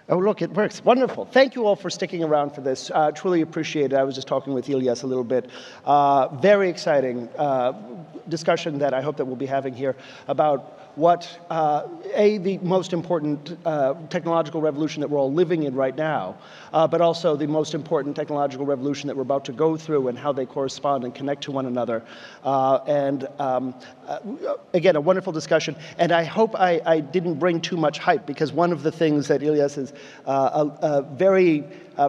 Oh, look, it works. Wonderful. Thank you all for sticking around for this. Truly appreciate it. I was just talking with IIyas a little bit. Very exciting discussion that I hope that we'll be having here about what, the most important technological revolution that we're all living in right now, but also the most important technological revolution that we're about to go through and how they correspond and connect to one another. Again, a wonderful discussion. And I hope I didn't bring too much hype, because one of the things that IIyas is very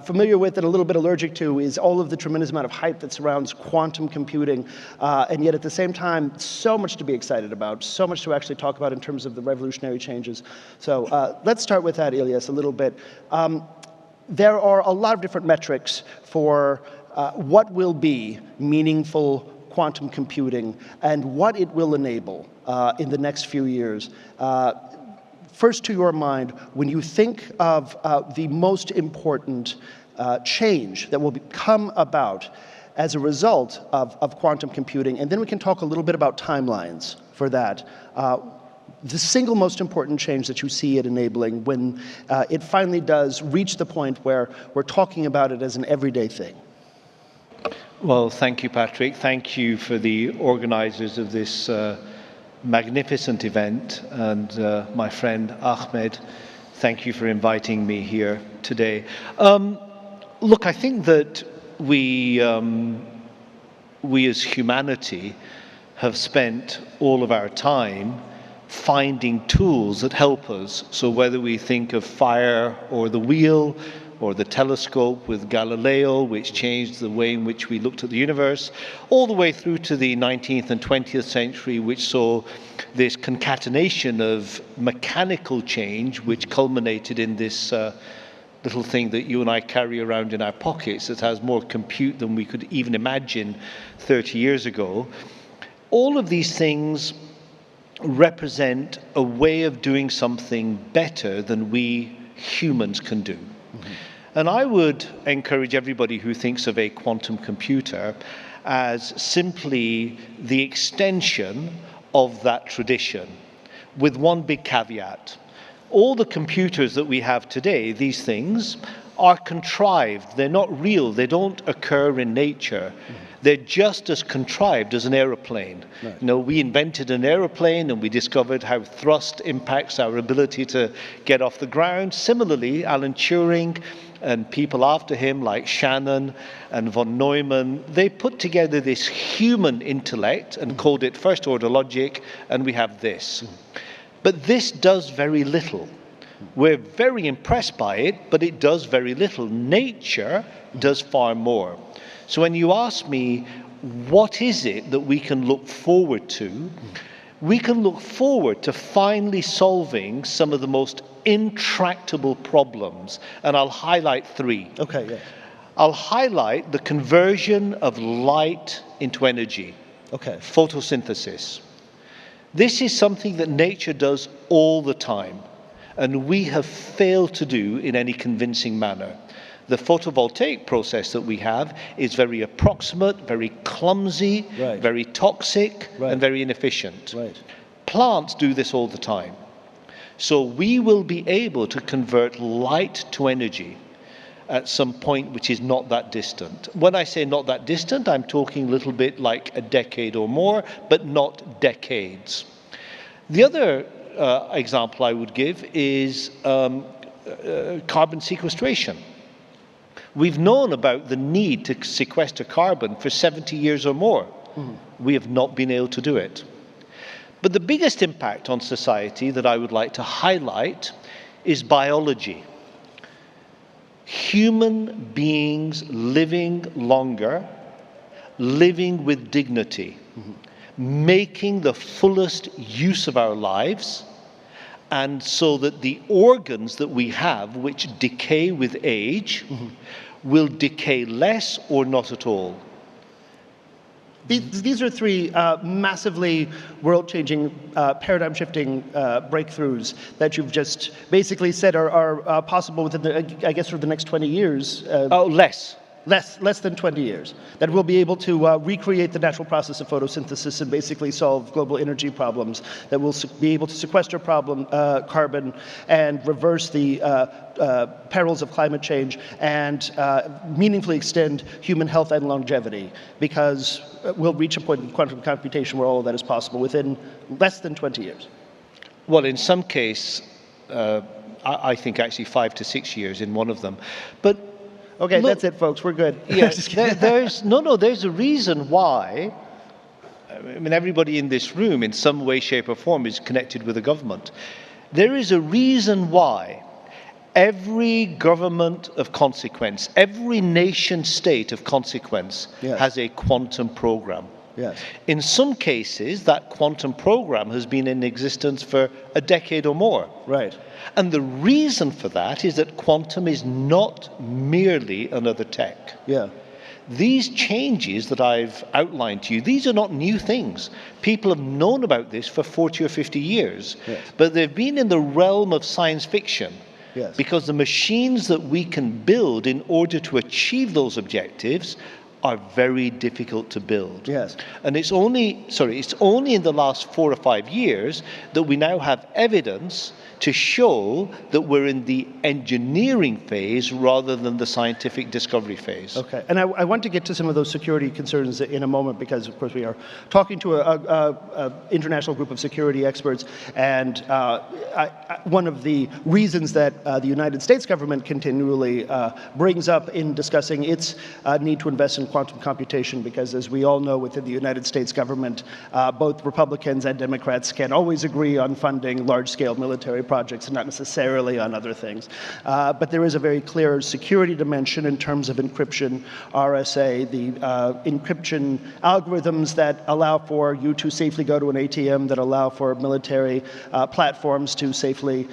familiar with and a little bit allergic to is all of the tremendous amount of hype that surrounds quantum computing, and yet at the same time, so much to be excited about, so much to actually talk about in terms of the revolutionary changes. So let's start with that, IIyas, a little bit. There are a lot of different metrics for what will be meaningful quantum computing and what it will enable in the next few years. First, to your mind, when you think of the most important change that will come about as a result of quantum computing, and then we can talk a little bit about timelines for that. The single most important change that you see it enabling when it finally does reach the point where we're talking about it as an everyday thing. Well, thank you, Patrick. Thank you for the organizers of this magnificent event, and my friend Ahmed, thank you for inviting me here today. Look, I think that we as humanity have spent all of our time finding tools that help us. So whether we think of fire or the wheel, or the telescope with Galileo, which changed the way in which we looked at the universe, all the way through to the 19th and 20th century, which saw this concatenation of mechanical change, which culminated in this little thing that you and I carry around in our pockets that has more compute than we could even imagine 30 years ago. All of these things represent a way of doing something better than we humans can do. And I would encourage everybody who thinks of a quantum computer as simply the extension of that tradition, with one big caveat. All the computers that we have today, these things, are contrived. They're not real. They don't occur in nature. They're just as contrived as an aeroplane. Right. You know, we invented an aeroplane and we discovered how thrust impacts our ability to get off the ground. Similarly, Alan Turing and people after him like Shannon and von Neumann, they put together this human intellect and called it first order logic, and we have this. But this does very little. We're very impressed by it, but it does very little. Nature does far more. So when you ask me, what is it that we can look forward to? We can look forward to finally solving some of the most intractable problems. And I'll highlight three. Okay, yeah. I'll highlight the conversion of light into energy. Okay. Photosynthesis. This is something that nature does all the time, and we have failed to do in any convincing manner. The photovoltaic process that we have is very approximate, very clumsy, right, very toxic, right, and very inefficient. Right. Plants do this all the time. So we will be able to convert light to energy at some point which is not that distant. When I say not that distant, I'm talking a little bit like a decade or more, but not decades. The other example I would give is carbon sequestration. We've known about the need to sequester carbon for 70 years or more. We have not been able to do it. But the biggest impact on society that I would like to highlight is biology. Human beings living longer, living with dignity, making the fullest use of our lives, and so that the organs that we have, which decay with age, will decay less or not at all. These are three massively world-changing, paradigm-shifting breakthroughs that you've just basically said are possible within, I guess, for the next 20 years. Oh, less. less than 20 years, that we'll be able to recreate the natural process of photosynthesis and basically solve global energy problems, that we'll be able to sequester carbon and reverse the perils of climate change and meaningfully extend human health and longevity, because we'll reach a point in quantum computation where all of that is possible within less than 20 years. Well, in some case, I think actually 5 to 6 years in one of them. But okay, look, that's it, folks. We're good. Yes, there's a reason why. I mean, everybody in this room, in some way, shape, or form, is connected with the government. There is a reason why every government of consequence, every nation state of consequence, yes, has a quantum program. Yes. In some cases, that quantum program has been in existence for a decade or more. Right. And the reason for that is that quantum is not merely another tech. Yeah. These changes that I've outlined to you, these are not new things. People have known about this for 40 or 50 years, yes, but they've been in the realm of science fiction. Yes. Because the machines that we can build in order to achieve those objectives are very difficult to build. Yes. And it's only in the last 4 or 5 years that we now have evidence to show that we're in the engineering phase rather than the scientific discovery phase. Okay, and I want to get to some of those security concerns in a moment, because of course we are talking to a international group of security experts, and one of the reasons that the United States government continually brings up in discussing its need to invest in quantum computation, because as we all know, within the United States government, both Republicans and Democrats can always agree on funding large-scale military projects and not necessarily on other things. But there is a very clear security dimension in terms of encryption, RSA, the encryption algorithms that allow for you to safely go to an ATM, that allow for military platforms to safely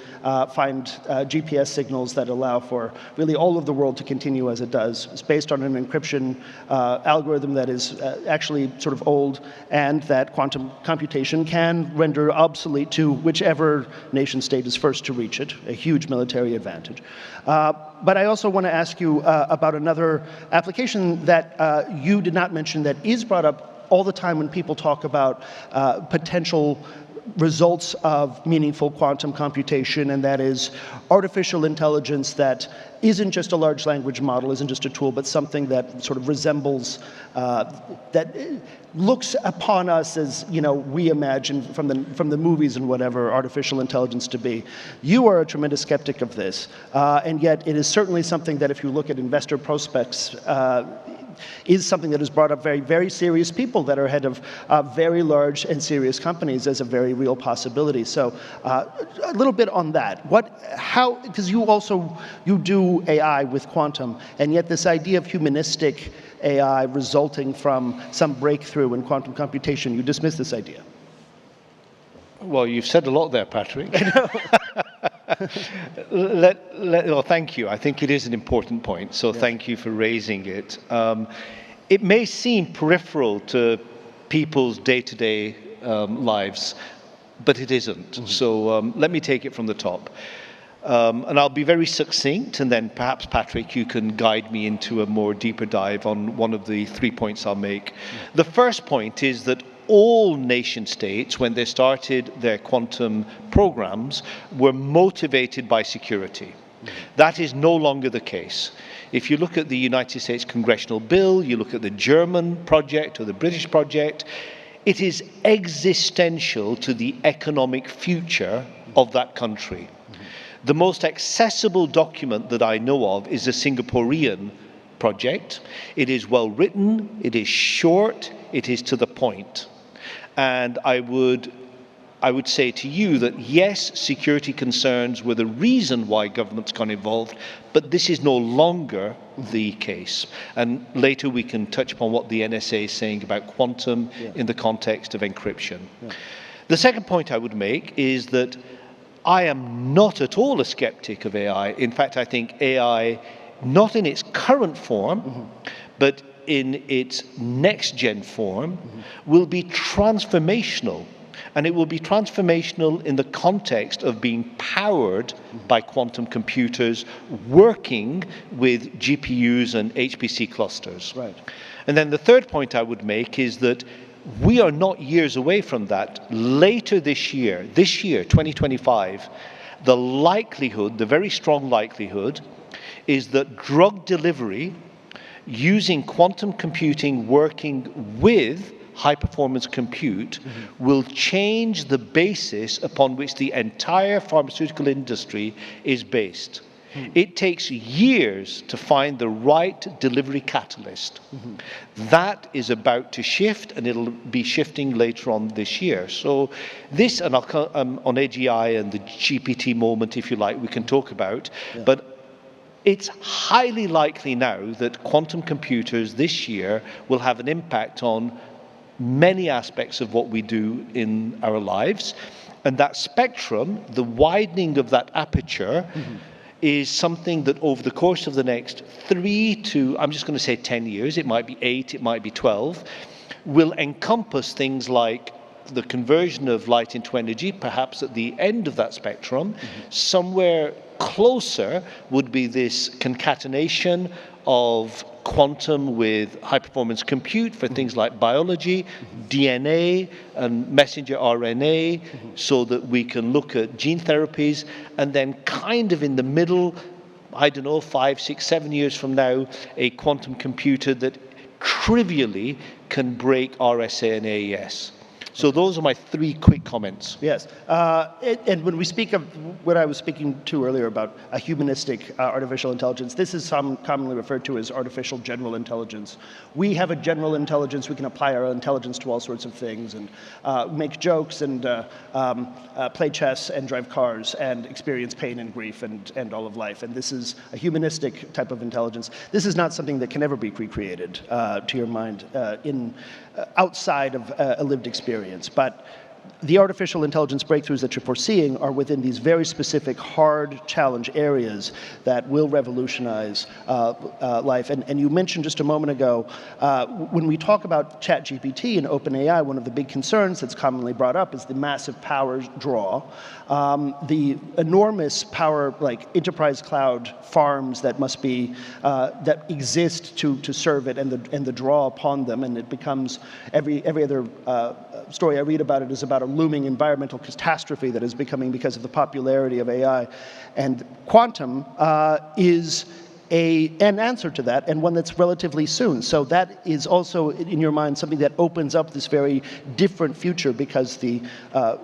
find GPS signals, that allow for really all of the world to continue as it does. It's based on an encryption algorithm that is actually sort of old, and that quantum computation can render obsolete to whichever nation state is first to reach it, a huge military advantage. But I also want to ask you about another application that you did not mention that is brought up all the time when people talk about potential results of meaningful quantum computation, and that is artificial intelligence that isn't just a large language model, isn't just a tool, but something that sort of resembles, that looks upon us as, you know, we imagine from the movies and whatever artificial intelligence to be. You are a tremendous skeptic of this, and yet it is certainly something that, if you look at investor prospects, is something that has brought up very, very serious people that are head of very large and serious companies as a very real possibility. So a little bit on that. Because you do AI with quantum, and yet this idea of humanistic AI resulting from some breakthrough in quantum computation, you dismiss this idea. Well, you've said a lot there, Patrick. I know. Well, thank you. I think it is an important point, so thank you for raising it. It may seem peripheral to people's day-to-day lives, but it isn't. Mm-hmm. So let me take it from the top. And I'll be very succinct, and then perhaps, Patrick, you can guide me into a more deeper dive on one of the 3 points I'll make. Mm-hmm. The first point is that all nation states, when they started their quantum programs, were motivated by security. That is no longer the case. If you look at the United States congressional bill, you look at the German project or the British project, it is existential to the economic future of that country. The most accessible document that I know of is the Singaporean project. It is well written, it is short, it is to the point. And I would say to you that yes, security concerns were the reason why governments got involved, but this is no longer the case. And later we can touch upon what the NSA is saying about quantum in the context of encryption. Yeah. The second point I would make is that I am not at all a skeptic of AI. In fact, I think AI, not in its current form, but in its next-gen form, will be transformational and it will be transformational in the context of being powered by quantum computers working with GPUs and HPC clusters. Right. And then the third point I would make is that we are not years away from that. Later this year, 2025, the likelihood, the very strong likelihood, is that drug delivery using quantum computing working with high-performance compute will change the basis upon which the entire pharmaceutical industry is based. It takes years to find the right delivery catalyst. That is about to shift, and it'll be shifting later on this year. So this, and I'll come on AGI and the GPT moment, if you like, we can talk about, but it's highly likely now that quantum computers this year will have an impact on many aspects of what we do in our lives. And that spectrum, the widening of that aperture, is something that over the course of the next 3 to, I'm just going to say 10 years, it might be 8, it might be 12, will encompass things like the conversion of light into energy, perhaps at the end of that spectrum. Somewhere closer would be this concatenation of quantum with high-performance compute for things like biology, DNA, and messenger RNA, so that we can look at gene therapies, and then kind of in the middle, I don't know, 5, 6, 7 years from now, a quantum computer that trivially can break RSA and AES. So those are my 3 quick comments. Yes. And when we speak of what I was speaking to earlier about a humanistic artificial intelligence, this is commonly referred to as artificial general intelligence. We have a general intelligence. We can apply our intelligence to all sorts of things and make jokes and play chess and drive cars and experience pain and grief and all of life. And this is a humanistic type of intelligence. This is not something that can ever be recreated, to your mind, outside of a lived experience. But the artificial intelligence breakthroughs that you're foreseeing are within these very specific hard challenge areas that will revolutionize life. And you mentioned just a moment ago, when we talk about ChatGPT and OpenAI, one of the big concerns that's commonly brought up is the massive power draw, the enormous power, like enterprise cloud farms that must be, that exist to serve it, and the draw upon them, and it becomes every other story I read about it is about a looming environmental catastrophe that is becoming because of the popularity of AI. And quantum is an answer to that, and one that's relatively soon. So that is also, in your mind, something that opens up this very different future, because the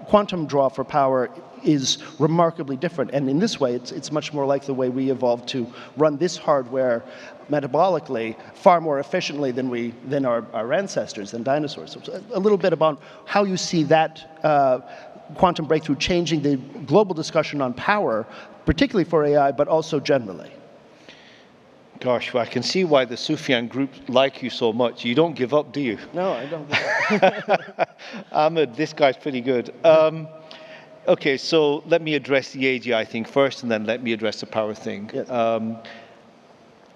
quantum draw for power is remarkably different. And in this way, it's much more like the way we evolved to run this hardware metabolically far more efficiently than our ancestors, than dinosaurs. So a little bit about how you see that quantum breakthrough changing the global discussion on power, particularly for AI, but also generally. Gosh, well, I can see why the Soufan group like you so much. You don't give up, do you? No, I don't give up. Ahmed, this guy's pretty good. Okay, so let me address the AGI thing first, and then let me address the power thing. Yes.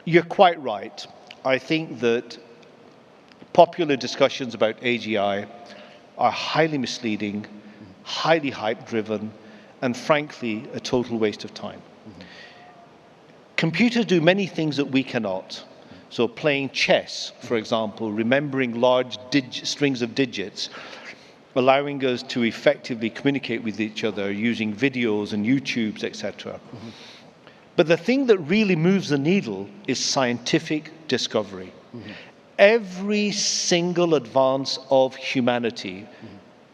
You're quite right. I think that popular discussions about AGI are highly misleading, highly hype-driven, and frankly, a total waste of time. Computers do many things that we cannot. So playing chess, for example, remembering large strings of digits, allowing us to effectively communicate with each other using videos and YouTubes, etc. But the thing that really moves the needle is scientific discovery. Every single advance of humanity,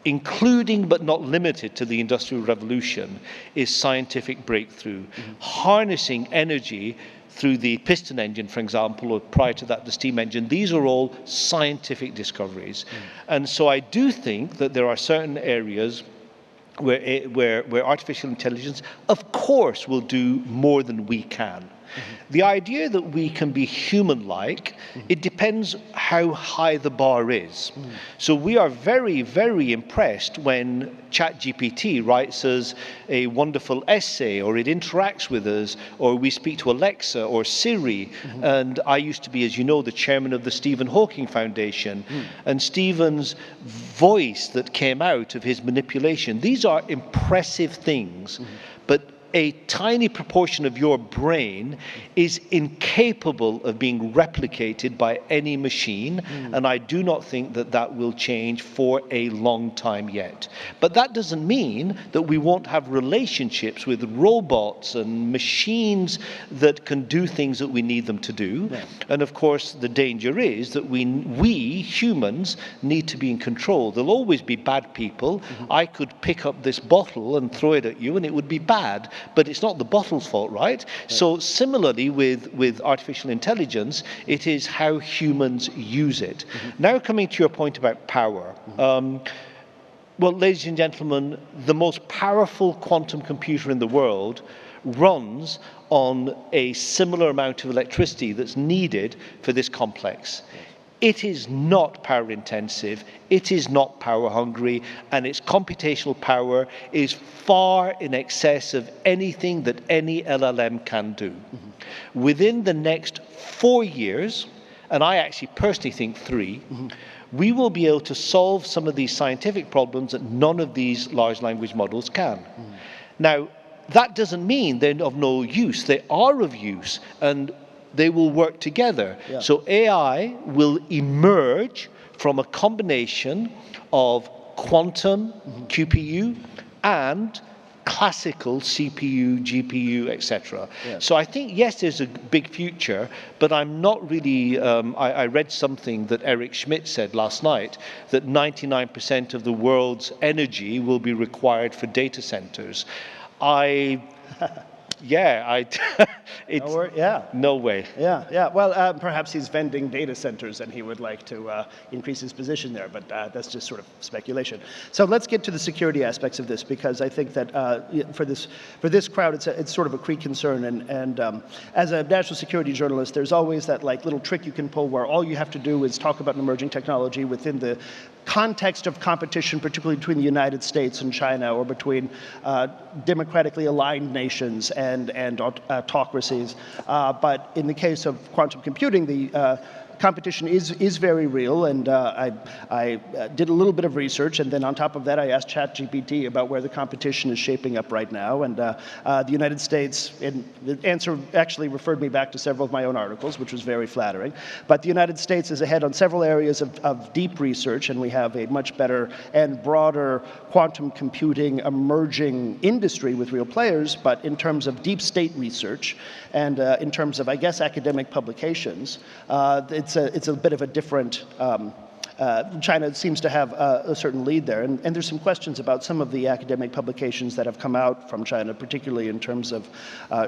including but not limited to the Industrial Revolution, is scientific breakthrough. Harnessing energy through the piston engine, for example, or prior to that, the steam engine, these are all scientific discoveries. And so I do think that there are certain areas where artificial intelligence, of course, will do more than we can. The idea that we can be human-like, it depends how high the bar is. So we are very, very impressed when ChatGPT writes us a wonderful essay, or it interacts with us, or we speak to Alexa or Siri. And I used to be, as you know, the chairman of the Stephen Hawking Foundation. And Stephen's voice that came out of his manipulation, these are impressive things. But a tiny proportion of your brain is incapable of being replicated by any machine, and I do not think that that will change for a long time yet. But that doesn't mean that we won't have relationships with robots and machines that can do things that we need them to do. And of course, the danger is that we humans need to be in control. There'll always be bad people. I could pick up this bottle and throw it at you, and it would be bad. But it's not the bottle's fault, right? So similarly with artificial intelligence, it is how humans use it. Now coming to your point about power. Well, ladies and gentlemen, the most powerful quantum computer in the world runs on a similar amount of electricity that's needed for this complex. It is not power intensive, it is not power hungry, and its computational power is far in excess of anything that any LLM can do. Within the next 4 years, and I actually personally think 3, we will be able to solve some of these scientific problems that none of these large language models can. Now, that doesn't mean they're of no use. They are of use, and they will work together. So AI will emerge from a combination of quantum QPU and classical CPU, GPU, etc. So I think, yes, there's a big future, but I'm not really, I read something that Eric Schmidt said last night, that 99% of the world's energy will be required for data centers. No way. Well, perhaps he's vending data centers and he would like to increase his position there, but that's just sort of speculation. So let's get to the security aspects of this, because I think that for this crowd, it's sort of a concern. And as a national security journalist, there's always that little trick you can pull where all you have to do is talk about an emerging technology within the context of competition, particularly between the United States and China, or between democratically aligned nations and autocracies. But in the case of quantum computing, the competition is very real, and I did a little bit of research, and then on top of that I asked ChatGPT about where the competition is shaping up right now, and the United States, and the answer actually referred me back to several of my own articles, which was very flattering, but the United States is ahead on several areas of deep research, and we have a much better and broader quantum computing emerging industry with real players. But in terms of deep state research and in terms of, I guess, academic publications, it's a bit of a different, China seems to have a certain lead there. And there's some questions about some of the academic publications that have come out from China, particularly in terms of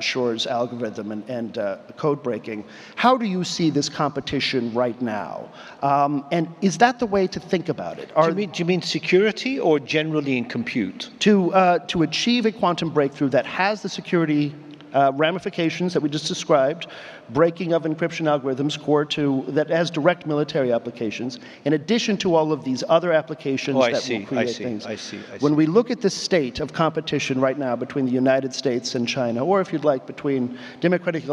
Shor's algorithm and code breaking. How do you see this competition right now? And is that the way to think about it? Do you mean security or generally in compute? To achieve a quantum breakthrough that has the security ramifications that we just described, breaking of encryption algorithms that has direct military applications, in addition to all of these other applications will create things. I see. When we look at the state of competition right now between the United States and China, or if you'd like, between democratically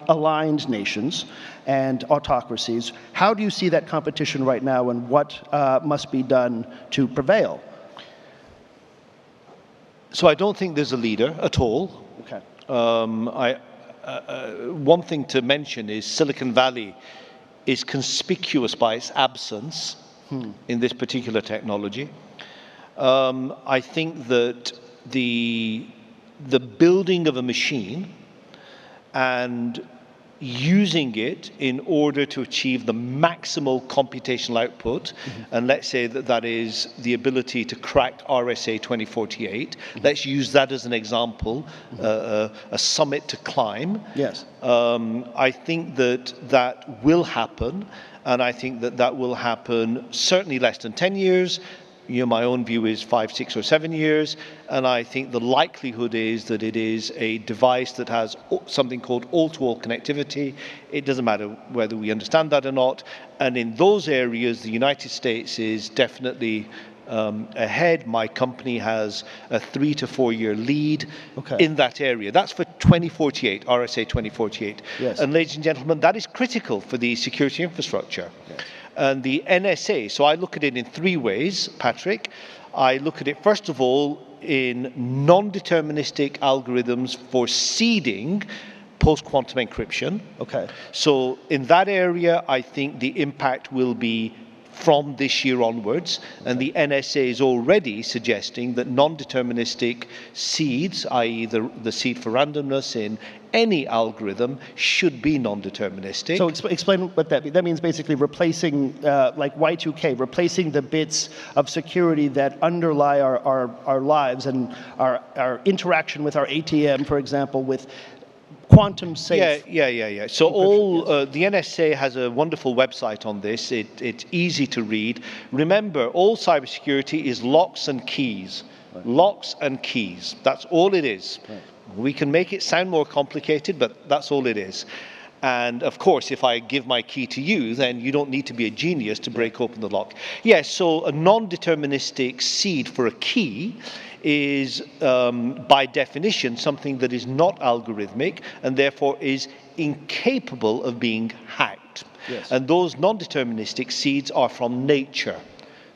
aligned nations and autocracies, how do you see that competition right now, and what must be done to prevail? So I don't think there's a leader at all. Okay. One thing to mention is Silicon Valley is conspicuous by its absence in this particular technology. I think that the building of a machine and using it in order to achieve the maximal computational output, and let's say that is the ability to crack RSA 2048. Let's use that as an example, a summit to climb. Yes. I think that will happen, and I think that will happen certainly less than 10 years, my own view is 5, 6, or 7 years, and I think the likelihood is that it is a device that has something called all-to-all connectivity. It doesn't matter whether we understand that or not, and in those areas, the United States is definitely ahead. My company has a 3 to 4 year lead in that area. That's for 2048, RSA 2048. Yes. And ladies and gentlemen, that is critical for the security infrastructure. Yes. And the NSA, so I look at it in 3 ways, Patrick. I look at it, first of all, in non-deterministic algorithms for seeding post-quantum encryption. Okay. So in that area, I think the impact will be from this year onwards, and the NSA is already suggesting that non-deterministic seeds, i.e. the seed for randomness in any algorithm, should be non-deterministic. So explain what that means. That means basically replacing, like Y2K, replacing the bits of security that underlie our lives and our interaction with our ATM, for example, with quantum safe. Yeah. So all the NSA has a wonderful website on this. It's easy to read. Remember, all cybersecurity is locks and keys. Right. Locks and keys. That's all it is. Right. We can make it sound more complicated, but that's all it is. And of course, if I give my key to you, then you don't need to be a genius to break open the lock. Yes, so a non-deterministic seed for a key is, by definition, something that is not algorithmic and therefore is incapable of being hacked. Yes. And those non-deterministic seeds are from nature.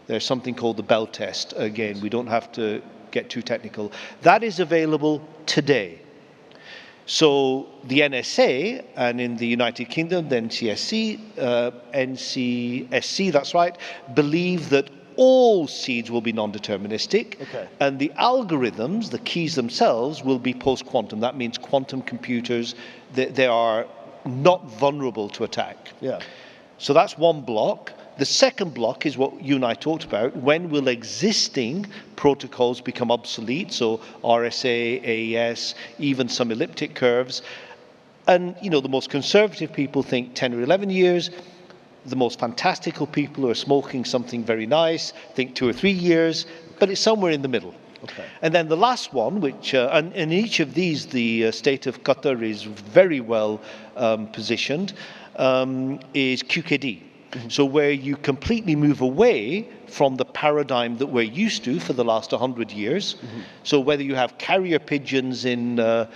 There's something called the Bell test. Again, we don't have to get too technical. That is available today. So the NSA, and in the United Kingdom, the NCSC, that's right, believe that all seeds will be non-deterministic, and the algorithms, the keys themselves, will be post-quantum. That means quantum computers, they are not vulnerable to attack. Yeah. So that's one block. The second block is what you and I talked about. When will existing protocols become obsolete? So RSA, AIyas, even some elliptic curves. And, the most conservative people think 10 or 11 years. The most fantastical people who are smoking something very nice think 2 or 3 years, but it's somewhere in the middle. Okay. And then the last one, which, and in each of these, the State of Qatar is very well positioned, is QKD. Mm-hmm. So where you completely move away from the paradigm that we're used to for the last 100 years. Mm-hmm. So whether you have carrier pigeons in the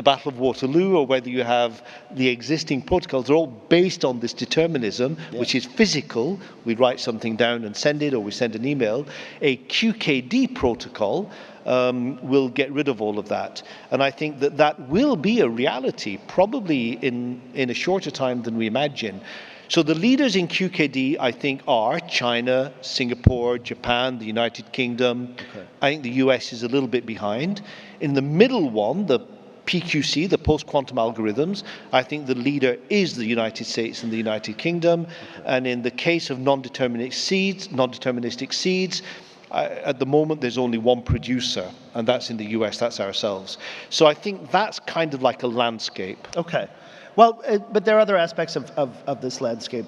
Battle of Waterloo, or whether you have the existing protocols, they're all based on this determinism, which is physical. We write something down and send it, or we send an email. A QKD protocol will get rid of all of that. And I think that will be a reality, probably in a shorter time than we imagine. So the leaders in QKD, I think, are China, Singapore, Japan, the United Kingdom. Okay. I think the US is a little bit behind. In the middle one, the PQC, the post-quantum algorithms, I think the leader is the United States and the United Kingdom. Okay. And in the case of non-deterministic seeds, at the moment, there's only one producer, and that's in the US, that's ourselves. So I think that's kind of like a landscape. Okay. Well, but there are other aspects of this landscape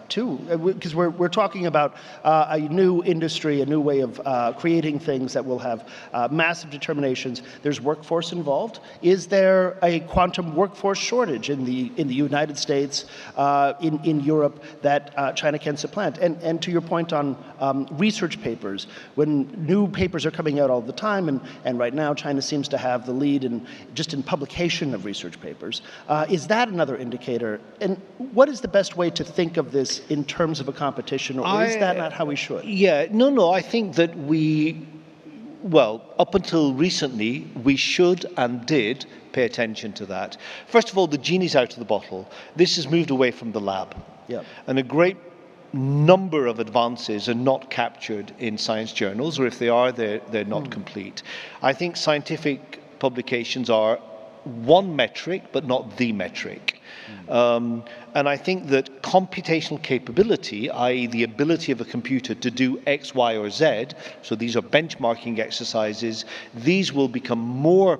too, because we're talking about a new industry, a new way of creating things that will have massive determinations. There's workforce involved. Is there a quantum workforce shortage in the United States, in Europe, that China can supplant? And to your point on research papers, when new papers are coming out all the time, and right now China seems to have the lead in publication of research papers, is that another indicator? And what is the best way to think of this in terms of a competition, or is that not how we should? Yeah, no, I think that up until recently, we should and did pay attention to that. First of all, the genie's out of the bottle. This has moved away from the lab. Yeah. And a great number of advances are not captured in science journals, or if they are, they're not complete. I think scientific publications are one metric, but not the metric. And I think that computational capability, i.e. the ability of a computer to do X, Y, or Z, so these are benchmarking exercises, these will become more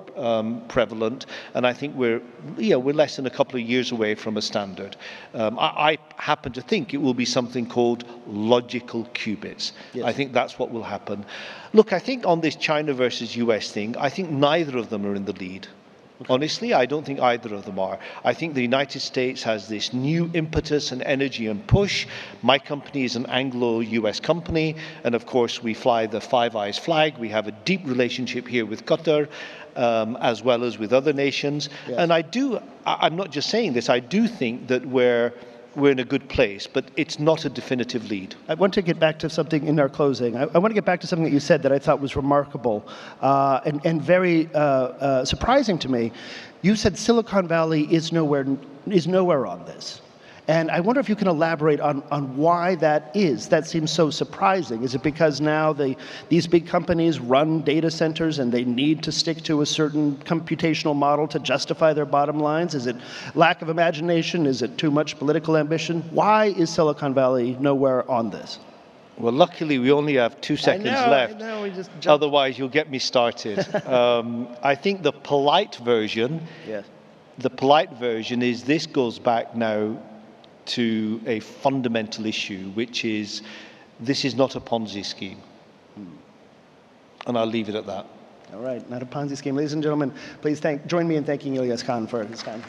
prevalent, and I think we're less than a couple of years away from a standard. I happen to think it will be something called logical qubits. Yes. I think that's what will happen. Look, I think on this China versus US thing, I think neither of them are in the lead. Honestly, I don't think either of them are. I think the United States has this new impetus and energy and push. My company is an Anglo-US company, and of course we fly the Five Eyes flag. We have a deep relationship here with Qatar, as well as with other nations. Yes. And I'm not just saying this, I do think that we're in a good place, but it's not a definitive lead. I want to get back to something in our closing. I want to get back to something that you said that I thought was remarkable and very surprising to me. You said Silicon Valley is nowhere on this. And I wonder if you can elaborate on why that is. That seems so surprising. Is it because now these big companies run data centers and they need to stick to a certain computational model to justify their bottom lines? Is it lack of imagination? Is it too much political ambition? Why is Silicon Valley nowhere on this? Well, luckily, we only have 2 seconds left. I know, we just jumped. Otherwise, you'll get me started. I think the polite version, yes. The polite version is this goes back now to a fundamental issue, which is this is not a Ponzi scheme. And I'll leave it at that. All right, not a Ponzi scheme. Ladies and gentlemen, please join me in thanking IIyas Khan for his time.